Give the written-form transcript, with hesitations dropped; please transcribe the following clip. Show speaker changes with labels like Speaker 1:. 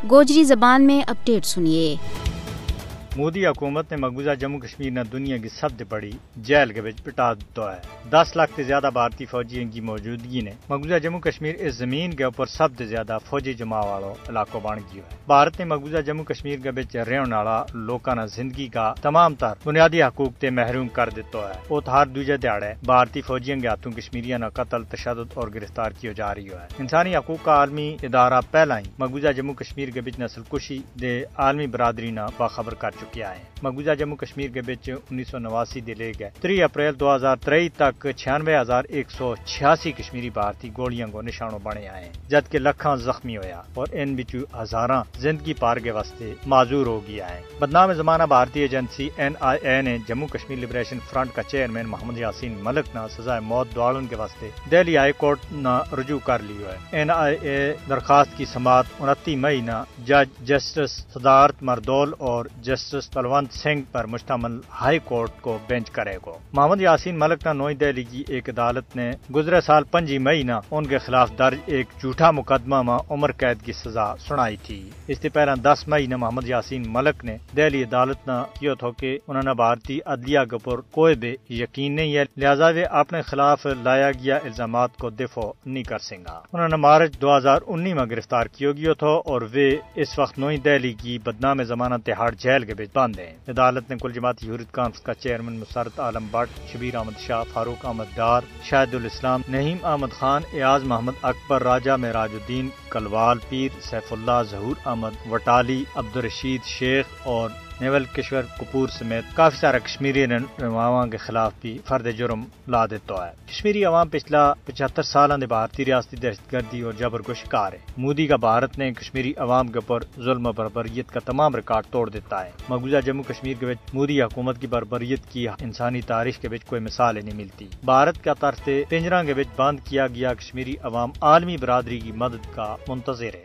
Speaker 1: गोजरी जबान में अपडेट सुनिए।
Speaker 2: मोदी हुकूमत ने मकबूजा जम्मू कश्मीर ने दुनिया की सबसे बड़ी जेल के बिच पिटा दिता है। 10 लाख से ज्यादा भारतीय फौजियों की मौजूदगी ने मकबूजा जम्मू कश्मीर इस जमीन के ऊपर सबसे ज्यादा फौजी जमा वालों इलाकों बन गया है। भारत ने मकबूजा जम्मू कश्मीर के बिच रहने वाला लोगों ने जिंदगी का तमाम तर बुनियादी हकूक से महरूम कर दिता है। वो हर दूजे दिहाड़े भारतीय फौजियों के हाथों कश्मीरियों ने कत्ल, तशद्दुद और गिरफ्तार किया जा रही है। इंसानी हकूक का आलमी इदारा पहला ही मकबूजा जम्मू कश्मीर के बिच नस्लकुशी दे आलमी बरादरी ने बाखबर कर चुकिया है। मकबूजा जम्मू कश्मीर के बिच 1989 से लेकर 3 अप्रैल 2023 तक 96,186 कश्मीरी भारतीय गोलियां को निशानों बने आए, जबकि लखा जख्मी होया और इन बिचू हजारा जिंदगी पार के वास्ते माजूर हो गया है। बदनाम जमाना भारतीय एजेंसी NIA ने जम्मू कश्मीर लिबरेशन फ्रंट का चेयरमैन मोहम्मद यासीन मलिक न सजाए मौत दिलाने के वास्ते दिल्ली हाई कोर्ट न रुजू कर लिया है। NIA दरखास्त की समात 29 मई न जज जस्टिस सदारत मरदोल और जस्टिस बलवंत सिंह पर मुश्तमिल हाई कोर्ट को बेंच करेगा। मोहम्मद यासीन मलिक न नई दिल्ली की एक अदालत ने गुजरे साल 5 मई न उनके खिलाफ दर्ज एक झूठा मुकदमा में उम्र कैद की सजा सुनाई थी। इससे पहले 10 मई न मोहम्मद यासीन मलिक ने दिल्ली अदालत न किया था कि उन्होंने भारतीय अदलिया के ऊपर कोई भी यकीन नहीं है, लिहाजा वे अपने खिलाफ लाया गया इल्जाम को दिफा नहीं कर सकेंगे। उन्होंने मार्च 2019 में गिरफ्तार किया गया था और वे इस वक्त नई दिल्ली की बदनाम जमानत तिहाड़ जेल के बीच बंद हैं। अदालत ने कुल जमात हुर्रियत कॉन्फ्रेंस का चेयरमैन मुसर्रत आलम भट्ट, शबीर अहमद शाह, फारूक अहमद डार, शाहिदुल इस्लाम, नहीम अहमद खान, एयाज मोहम्मद अकबर, राजा मेराजुद्दीन कलवाल, पीर सैफुल्लाह, जहूर अहमद वटाली, अब्दुल रशीद शेख और नेवल किशोर कपूर समेत काफी सारा कश्मीरी रहनुमाओं के खिलाफ भी फर्द जुर्म ला देता है। कश्मीरी अवाम पिछला 75 साल से भारतीय रियासती दहशतगर्दी और जबर को शिकार है। मोदी का भारत ने कश्मीरी अवाम के ऊपर जुल्म और बर्बरियत का तमाम रिकॉर्ड तोड़ देता है। मकबूजा जम्मू कश्मीर के बिच मोदी हुकूमत की बर्बरियत की इंसानी तारीख के बिच कोई मिसाल ही नहीं मिलती। भारत का तरफ से पिंजरा के बिच बंद किया गया कश्मीरी अवाम आलमी बरादरी की मदद का मुंतजिर है।